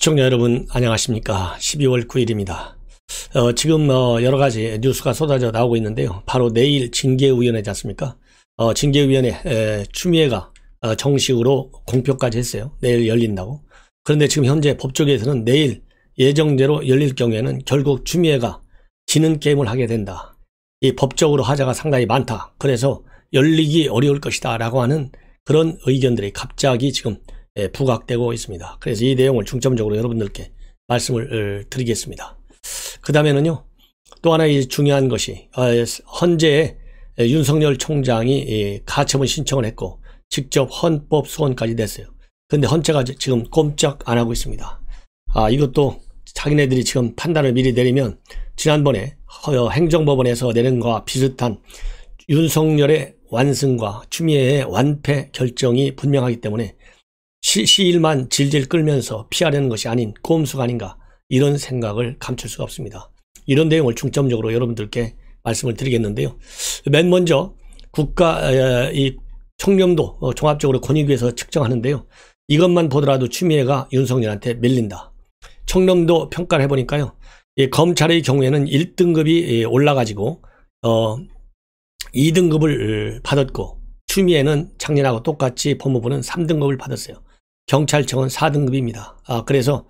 시청자 여러분 안녕하십니까. 12월 9일입니다. 지금 여러가지 뉴스가 쏟아져 나오고 있는데요. 바로 내일 징계위원회지 않습니까? 징계위원회 추미애가 정식으로 공표까지 했어요. 내일 열린다고. 그런데 지금 현재 법조계에서는 내일 예정대로 열릴 경우에는 결국 추미애가 지는 게임을 하게 된다. 이 법적으로 하자가 상당히 많다. 그래서 열리기 어려울 것이다 라고 하는 그런 의견들이 갑자기 지금 부각되고 있습니다. 그래서 이 내용을 중점적으로 여러분들께 말씀을 드리겠습니다. 그 다음에는요, 또 하나 중요한 것이 헌재에 윤석열 총장이 가처분 신청을 했고 직접 헌법 소원까지 냈어요. 그런데 헌재가 지금 꼼짝 안 하고 있습니다. 이것도 자기네들이 지금 판단을 미리 내리면 지난번에 행정법원에서 내린 것과 비슷한 윤석열의 완승과 추미애의 완패 결정이 분명하기 때문에 시일만 질질 끌면서 피하려는 것이 아닌 꼼수가 아닌가, 이런 생각을 감출 수가 없습니다. 이런 내용을 중점적으로 여러분들께 말씀을 드리겠는데요. 맨 먼저 국가 이 청렴도 종합적으로 권익위에서 측정하는데요. 이것만 보더라도 추미애가 윤석열한테 밀린다. 청렴도 평가를 해보니까요, 검찰의 경우에는 1등급이 올라가지고 2등급을 받았고, 추미애는 작년하고 똑같이 법무부는 3등급을 받았어요. 경찰청은 4등급입니다. 그래서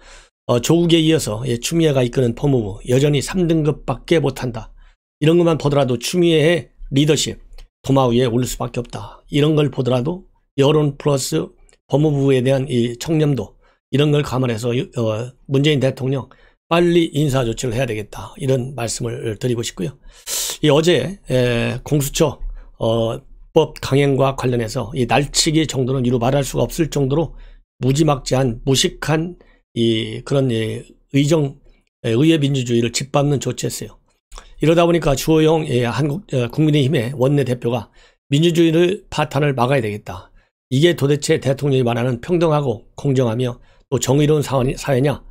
조국에 이어서 추미애가 이끄는 법무부 여전히 3등급밖에 못한다. 이런 것만 보더라도 추미애의 리더십 도마 위에 오를 수밖에 없다. 이런 걸 보더라도 여론 플러스 법무부에 대한 이 청렴도, 이런 걸 감안해서 문재인 대통령 빨리 인사조치를 해야 되겠다, 이런 말씀을 드리고 싶고요. 어제 공수처 법 강행과 관련해서 이 날치기 정도는 이루 말할 수가 없을 정도로 무지막지한 무식한 그런 의회 민주주의를 짓밟는 조치했어요. 이러다 보니까 주호영 국민의힘의 원내대표가 민주주의를 파탄을 막아야 되겠다. 이게 도대체 대통령이 말하는 평등하고 공정하며 또 정의로운 사회냐?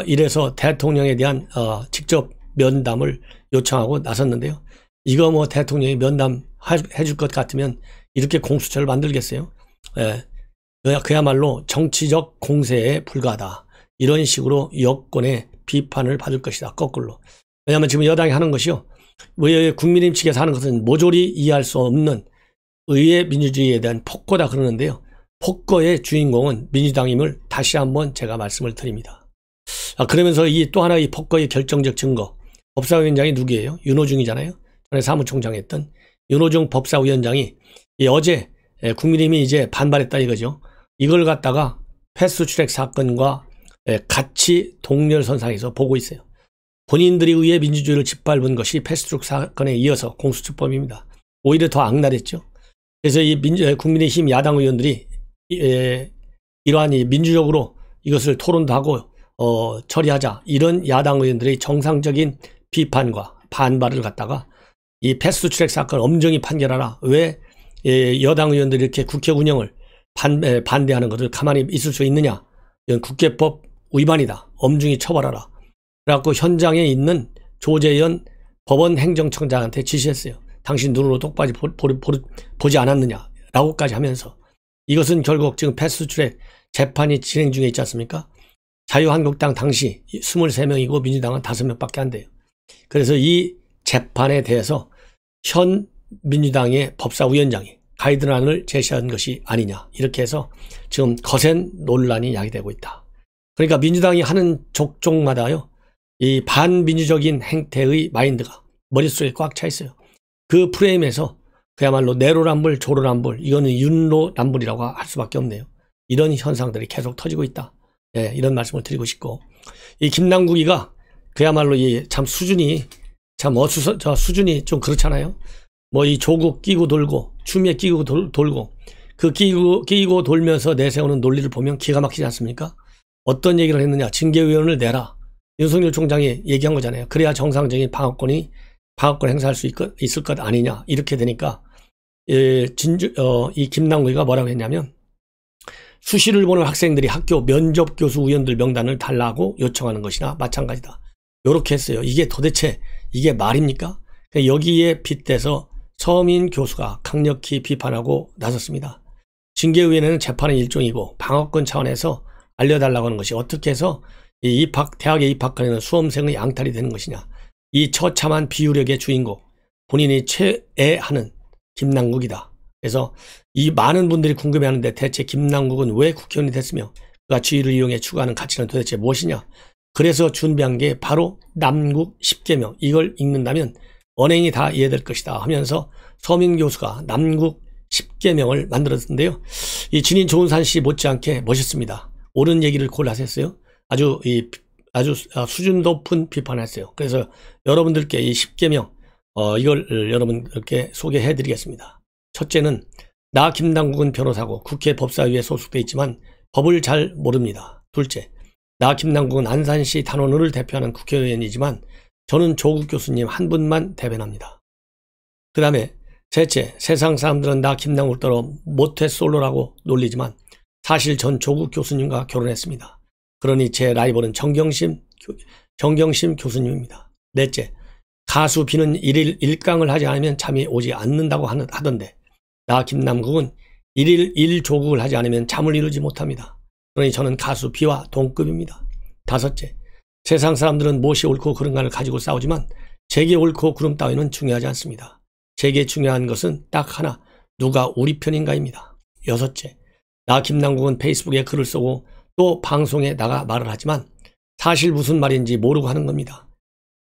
이래서 대통령에 대한 직접 면담을 요청하고 나섰는데요. 이거 뭐 대통령이 면담 해줄 것 같으면 이렇게 공수처를 만들겠어요? 그야말로 정치적 공세에 불과하다. 이런 식으로 여권의 비판을 받을 것이다. 거꾸로. 왜냐하면 지금 여당이 하는 것이요, 국민의힘 측에서 하는 것은 모조리 이해할 수 없는 의회 민주주의에 대한 폭거다 그러는데요. 폭거의 주인공은 민주당임을 다시 한번 제가 말씀을 드립니다. 그러면서 또 하나 이 폭거의 결정적 증거, 법사위원장이 누구예요? 윤호중이잖아요. 전에 사무총장 했던 윤호중 법사위원장이 어제 국민의힘이 이제 반발했다 이거죠. 이걸 갖다가 패스트트랙 사건과 같이 동렬선상에서 보고 있어요. 본인들이 의회 민주주의를 짓밟은 것이 패스트트랙 사건에 이어서 공수처법입니다. 오히려 더 악랄했죠. 그래서 이 국민의힘 야당 의원들이 이러한 민주적으로 이것을 토론도 하고 처리하자, 이런 야당 의원들의 정상적인 비판과 반발을 갖다가 이 패스트트랙 사건 엄정히 판결하라. 왜 여당 의원들이 이렇게 국회 운영을 반대하는 것을 가만히 있을 수 있느냐? 이건 국회법 위반이다. 엄중히 처벌하라. 그래갖고 현장에 있는 조재현 법원 행정청장한테 지시했어요. 당신 눈으로 똑바로 보지 않았느냐? 라고까지 하면서, 이것은 결국 지금 패스트트랙 재판이 진행 중에 있지 않습니까? 자유한국당 당시 23명이고 민주당은 5명밖에 안 돼요. 그래서 이 재판에 대해서 현 민주당의 법사위원장이 가이드라인을 제시한 것이 아니냐, 이렇게 해서 지금 거센 논란이 야기되고 있다. 그러니까 민주당이 하는 족족마다요, 이 반민주적인 행태의 마인드가 머릿속에 꽉 차 있어요. 그 프레임에서 그야말로 내로남불 조로남불, 이거는 윤로남불이라고 할 수밖에 없네요. 이런 현상들이 계속 터지고 있다. 이런 말씀을 드리고 싶고, 이 김남국이가 그야말로 참 수준이 수준이 좀 그렇잖아요. 뭐 이 조국 끼고 돌고 추미애 끼고 돌고 그 끼고 돌면서 내세우는 논리를 보면 기가 막히지 않습니까? 어떤 얘기를 했느냐? 징계위원을 내라. 윤석열 총장이 얘기한 거잖아요. 그래야 정상적인 방어권 행사할 수 있을 것 아니냐. 이렇게 되니까 이 김남국이가 뭐라고 했냐면, 수시를 보는 학생들이 학교 면접 교수 위원들 명단을 달라고 요청하는 것이나 마찬가지다. 이렇게 했어요. 이게 도대체 이게 말입니까? 여기에 빗대서 서민 교수가 강력히 비판하고 나섰습니다. 징계위원회는 재판의 일종이고 방어권 차원에서 알려달라고 하는 것이 어떻게 해서 이 대학에 입학하려는 수험생의 양탈이 되는 것이냐. 이 처참한 비유력의 주인공, 본인이 최애하는 김남국이다. 그래서 이 많은 분들이 궁금해하는데 대체 김남국은 왜 국회의원이 됐으며 그가 지위를 이용해 추구하는 가치는 도대체 무엇이냐. 그래서 준비한 게 바로 남국 10계명, 이걸 읽는다면 언행이 다 이해될 것이다 하면서 서민 교수가 남국 10계명을 만들었는데요. 이 진인 조은산 씨 못지않게 멋있습니다. 옳은 얘기를 골라서 했어요. 아주 수준 높은 비판을 했어요. 그래서 여러분들께 이 10계명 이걸 여러분들께 소개해 드리겠습니다. 첫째는 나 김남국은 변호사고 국회 법사위에 소속돼 있지만 법을 잘 모릅니다. 둘째, 나 김남국은 안산시 단원을 대표하는 국회의원이지만 저는 조국 교수님 한 분만 대변합니다. 그 다음에 셋째, 세상 사람들은 나 김남국을 따라 모태솔로라고 놀리지만 사실 전 조국 교수님과 결혼했습니다. 그러니 제 라이벌은 정경심 교수님입니다. 넷째, 가수 비는 일일 1강을 하지 않으면 잠이 오지 않는다고 하던데 나 김남국은 일일 1조국을 하지 않으면 잠을 이루지 못합니다. 그러니 저는 가수 비와 동급입니다. 다섯째, 세상 사람들은 무엇이 옳고 그른가를 가지고 싸우지만 제게 옳고 그름 따위는 중요하지 않습니다. 제게 중요한 것은 딱 하나, 누가 우리 편인가입니다. 여섯째, 나 김남국은 페이스북에 글을 쓰고 또 방송에 나가 말을 하지만 사실 무슨 말인지 모르고 하는 겁니다.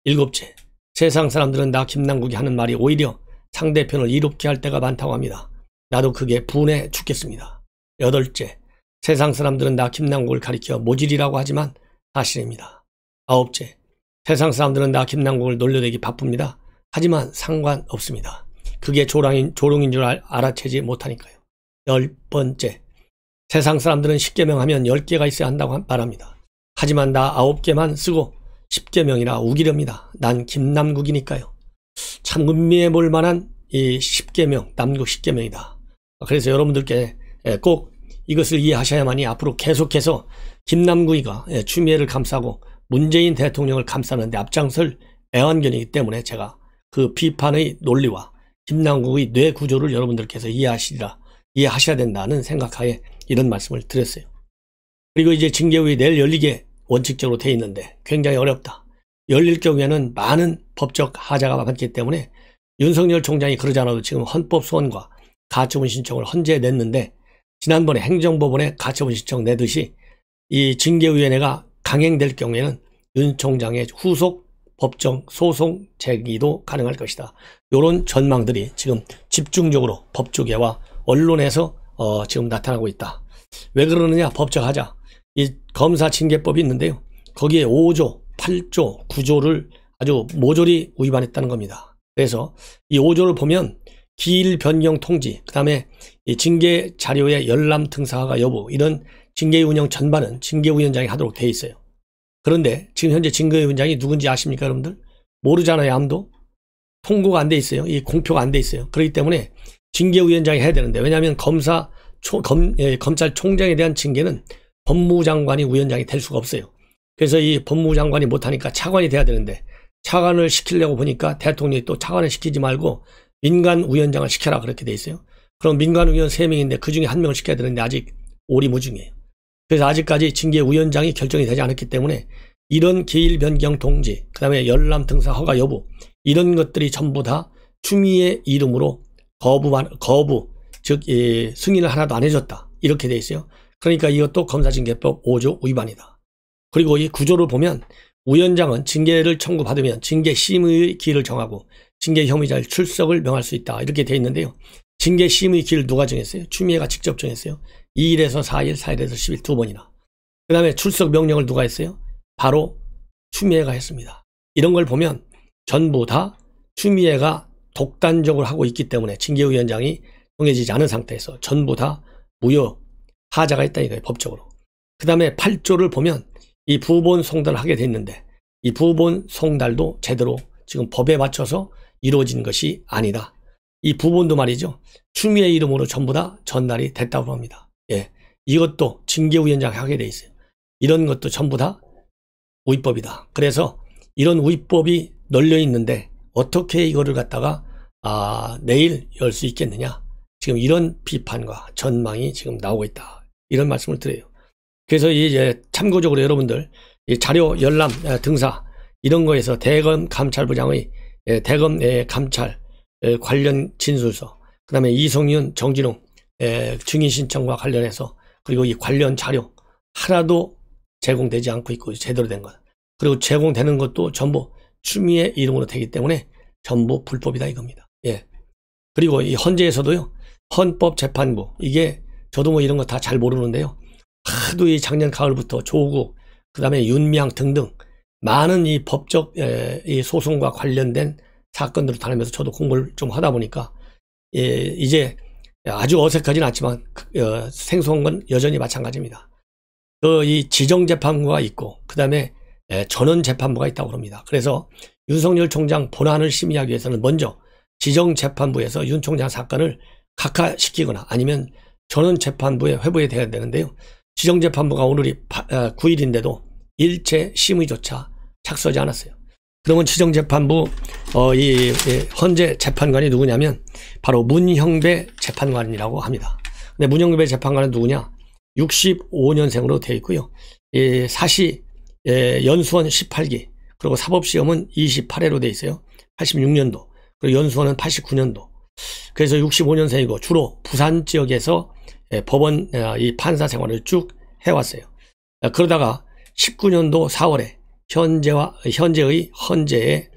일곱째, 세상 사람들은 나 김남국이 하는 말이 오히려 상대편을 이롭게 할 때가 많다고 합니다. 나도 그게 분해 죽겠습니다. 여덟째, 세상 사람들은 나 김남국을 가리켜 모질이라고 하지만 사실입니다. 아홉째, 세상 사람들은 나 김남국을 놀려대기 바쁩니다. 하지만 상관없습니다. 그게 조롱인 줄 알아채지 못하니까요. 열 번째, 세상 사람들은 10계명 하면 10개가 있어야 한다고 말합니다. 하지만 나 9개만 쓰고 10계명이라 우기렵니다. 난 김남국이니까요. 참 음미해 볼 만한 이 10계명, 남국 10계명이다. 그래서 여러분들께 꼭 이것을 이해하셔야만이 앞으로 계속해서 김남국이가 추미애를 감싸고 문재인 대통령을 감싸는 데 앞장설 애완견이기 때문에 제가 그 비판의 논리와 김남국의 뇌 구조를 여러분들께서 이해하셔야 된다는 생각하에 이런 말씀을 드렸어요. 그리고 이제 징계위에 내일 열리게 원칙적으로 돼 있는데 굉장히 어렵다. 열릴 경우에는 많은 법적 하자가 많기 때문에 윤석열 총장이 그러지 않아도 지금 헌법 소원과 가처분 신청을 헌재에 냈는데 지난번에 행정법원에 가처분 신청 내듯이 이 징계위원회가 강행될 경우에는 윤 총장의 후속 법정 소송 제기도 가능할 것이다. 이런 전망들이 지금 집중적으로 법조계와 언론에서 지금 나타나고 있다. 왜 그러느냐? 법적 하자. 이 검사 징계법이 있는데요. 거기에 5조, 8조, 9조를 아주 모조리 위반했다는 겁니다. 그래서 이 5조를 보면 기일 변경 통지, 그 다음에 이 징계 자료의 열람 등사가 여부, 이런 징계 운영 전반은 징계위원장이 하도록 돼 있어요. 그런데 지금 현재 징계위원장이 누군지 아십니까, 여러분들? 모르잖아요, 아무도. 통고가 안 돼 있어요. 이 공표가 안 돼 있어요. 그렇기 때문에 징계위원장이 해야 되는데, 왜냐하면 검찰총장에 대한 징계는 법무장관이 위원장이 될 수가 없어요. 그래서 이 법무장관이 못하니까 차관이 돼야 되는데, 차관을 시키려고 보니까 대통령이 또 차관을 시키지 말고 민간위원장을 시켜라 그렇게 돼 있어요. 그럼 민간위원 3명인데 그 중에 1명을 시켜야 되는데 아직 오리무중이에요. 그래서 아직까지 징계위원장이 결정이 되지 않았기 때문에 이런 기일 변경 통지, 그 다음에 열람 등사 허가 여부, 이런 것들이 전부 다 추미애 이름으로 즉 승인을 하나도 안 해줬다. 이렇게 돼 있어요. 그러니까 이것도 검사징계법 5조 위반이다. 그리고 이 구조를 보면 위원장은 징계를 청구받으면 징계심의 기일을 정하고 징계 혐의자의 출석을 명할 수 있다. 이렇게 돼 있는데요. 징계심의 기일을 누가 정했어요? 추미애가 직접 정했어요. 2일에서 4일, 4일에서 10일 두 번이나. 그 다음에 출석 명령을 누가 했어요? 바로 추미애가 했습니다. 이런 걸 보면 전부 다 추미애가 독단적으로 하고 있기 때문에 징계위원장이 정해지지 않은 상태에서 전부 다 무효 하자가 있다 이거예요, 법적으로. 그 다음에 8조를 보면 이 부본 송달을 하게 됐는데 이 부본 송달도 제대로 지금 법에 맞춰서 이루어진 것이 아니다. 이 부본도 말이죠. 추미애 이름으로 전부 다 전달이 됐다고 합니다. 예, 이것도 징계위원장이 하게 돼 있어요. 이런 것도 전부 다 위법이다. 그래서 이런 위법이 널려 있는데 어떻게 이거를 갖다가 내일 열 수 있겠느냐. 지금 이런 비판과 전망이 지금 나오고 있다. 이런 말씀을 드려요. 그래서 이제 참고적으로 여러분들 이 자료 열람 등사 이런 거에서 대검 감찰부장의 대검 감찰 관련 진술서, 그 다음에 이성윤, 정진웅 증인 신청과 관련해서, 그리고 이 관련 자료 하나도 제공되지 않고 있고 제대로 된 것, 그리고 제공되는 것도 전부 추미애 이름으로 되기 때문에 전부 불법이다 이겁니다. 예. 그리고 이 헌재에서도요, 헌법재판부, 이게 저도 뭐 이런 거 다 잘 모르는데요, 하도 이 작년 가을부터 조국, 그 다음에 윤미향 등등 많은 이 법적 이 소송과 관련된 사건들을 다루면서 저도 공부를 좀 하다 보니까 이제 아주 어색하지는 않지만 생소한 건 여전히 마찬가지입니다. 이 지정재판부가 있고 그 다음에 전원재판부가 있다고 합니다. 그래서 윤석열 총장 본안을 심의하기 위해서는 먼저 지정재판부에서 윤 총장 사건을 각하시키거나 아니면 전원재판부에 회부해야 되는데요. 지정재판부가 오늘이 9일인데도 일체 심의조차 착수하지 않았어요. 그러면 지정재판부 이 헌재 재판관이 누구냐면 바로 문형배 재판관이라고 합니다. 근데 문형배 재판관은 누구냐? 65년생으로 되어 있고요. 사시 연수원 18기, 그리고 사법시험은 28회로 되어 있어요. 86년도, 그리고 연수원은 89년도. 그래서 65년생이고 주로 부산 지역에서 법원 이 판사 생활을 쭉 해왔어요. 그러다가 19년도 4월에 현재의 헌재의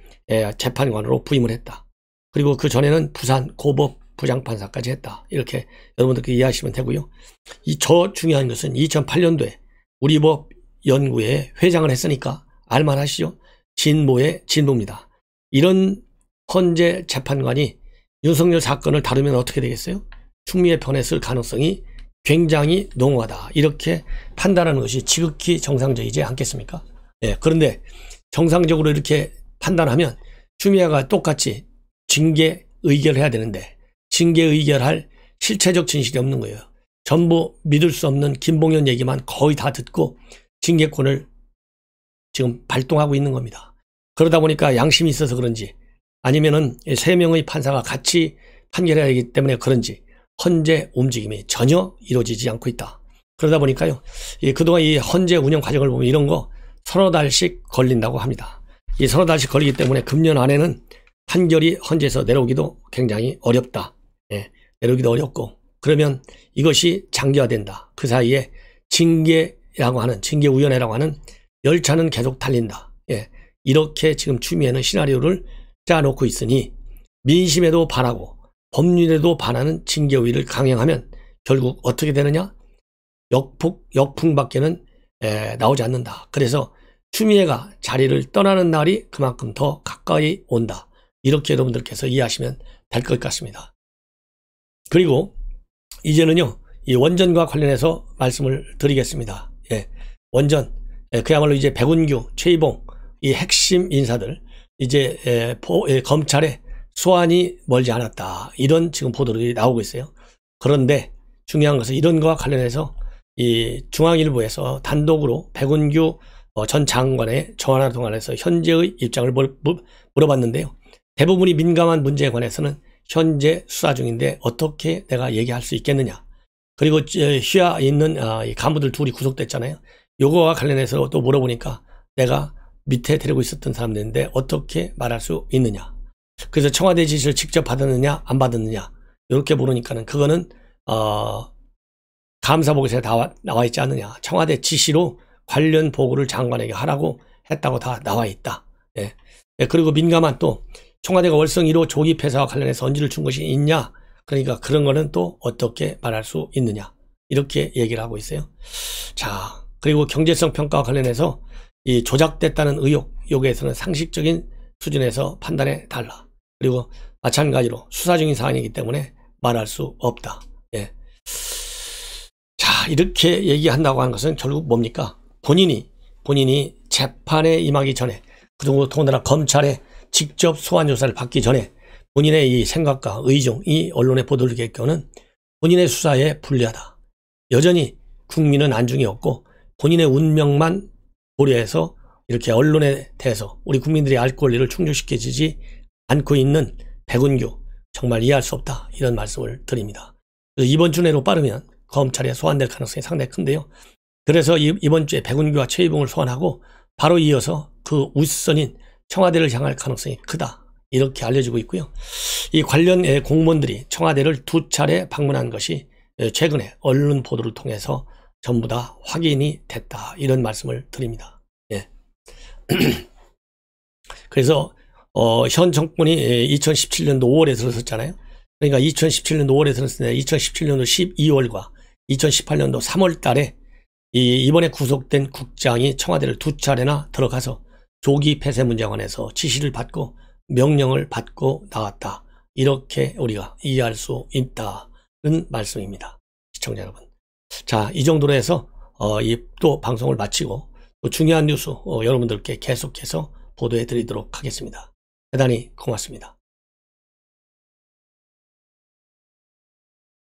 재판관으로 부임을 했다. 그리고 그 전에는 부산 고법 부장판사까지 했다. 이렇게 여러분들께 이해하시면 되고요. 저 중요한 것은 2008년도에 우리법 연구회 회장을 했으니까 알만하시죠? 진보의 진보입니다. 이런 헌재 재판관이 윤석열 사건을 다루면 어떻게 되겠어요? 추미애 편에 쓸 가능성이 굉장히 농후하다. 이렇게 판단하는 것이 지극히 정상적이지 않겠습니까? 예, 그런데 정상적으로 이렇게 판단하면 추미애가 똑같이 징계 의결해야 되는데 징계 의결할 실체적 진실이 없는 거예요. 전부 믿을 수 없는 김봉현 얘기만 거의 다 듣고 징계권을 지금 발동하고 있는 겁니다. 그러다 보니까 양심이 있어서 그런지 아니면은 3명의 판사가 같이 판결해야 하기 때문에 그런지 헌재 움직임이 전혀 이루어지지 않고 있다. 그러다 보니까요, 그동안 이 헌재 운영 과정을 보면 이런 거 서너 달씩 걸린다고 합니다. 이 서너 달씩 걸리기 때문에 금년 안에는 판결이 헌재에서 내려오기도 굉장히 어렵다. 예, 내려오기도 어렵고, 그러면 이것이 장기화된다. 그 사이에 징계라고 하는, 징계위원회라고 하는 열차는 계속 달린다. 예, 이렇게 지금 추미애는 시나리오를 짜놓고 있으니 민심에도 반하고 법률에도 반하는 징계위를 강행하면 결국 어떻게 되느냐? 역풍밖에는 나오지 않는다. 그래서 추미애가 자리를 떠나는 날이 그만큼 더 가까이 온다. 이렇게 여러분들께서 이해하시면 될 것 같습니다. 그리고 이제는요, 이 원전과 관련해서 말씀을 드리겠습니다. 예, 원전, 그야말로 이제 백운규, 최이봉, 이 핵심 인사들, 이제 검찰에 소환이 멀지 않았다. 이런 지금 보도들이 나오고 있어요. 그런데 중요한 것은 이런 것과 관련해서 이 중앙일보에서 단독으로 백운규 전 장관의 전화 통화에서 현재의 입장을 물어봤는데요. 대부분이 민감한 문제에 관해서는 현재 수사 중인데 어떻게 내가 얘기할 수 있겠느냐. 그리고 휘하 있는 간부들 둘이 구속됐잖아요. 요거와 관련해서 또 물어보니까 내가 밑에 데리고 있었던 사람들인데 어떻게 말할 수 있느냐. 그래서 청와대 지시를 직접 받았느냐 안 받았느냐 이렇게 물으니까는 그거는 감사보고서에 나와 있지 않느냐. 청와대 지시로 관련 보고를 장관에게 하라고 했다고 다 나와 있다. 예. 그리고 민감한 또 청와대가 월성 1호 조기 폐사와 관련해서 언지를 준 것이 있냐. 그러니까 그런 거는 또 어떻게 말할 수 있느냐. 이렇게 얘기를 하고 있어요. 자, 그리고 경제성 평가와 관련해서 이 조작됐다는 의혹, 여기에서는 상식적인 수준에서 판단해 달라. 그리고 마찬가지로 수사 중인 사안이기 때문에 말할 수 없다. 예. 자, 이렇게 얘기한다고 하는 것은 결국 뭡니까? 본인이 재판에 임하기 전에, 그리고 더군다나 검찰에 직접 소환 조사를 받기 전에 본인의 이 생각과 의중이 언론에 보도될 경우는 본인의 수사에 불리하다. 여전히 국민은 안중이 없고 본인의 운명만 고려해서 이렇게 언론에 대해서 우리 국민들이 알 권리를 충족시켜주지 않고 있는 백운규, 정말 이해할 수 없다. 이런 말씀을 드립니다. 이번 주 내로 빠르면 검찰에 소환될 가능성이 상당히 큰데요. 그래서 이번 주에 백운규와 최이봉을 소환하고 바로 이어서 그 윗선인 청와대를 향할 가능성이 크다. 이렇게 알려지고 있고요. 이 관련 공무원들이 청와대를 2차례 방문한 것이 최근에 언론 보도를 통해서 전부 다 확인이 됐다. 이런 말씀을 드립니다. 예. 그래서 현 정권이 2017년도 5월에 들어섰잖아요. 그러니까 2017년도 5월에 들었을 때 2017년도 12월과 2018년도 3월 달에 이번에 구속된 국장이 청와대를 2차례나 들어가서 조기 폐쇄 문제에 관해서 지시를 받고 명령을 받고 나왔다. 이렇게 우리가 이해할 수 있다는 말씀입니다. 시청자 여러분. 자, 이 정도로 해서 또 방송을 마치고 또 중요한 뉴스 여러분들께 계속해서 보도해 드리도록 하겠습니다. 대단히 고맙습니다.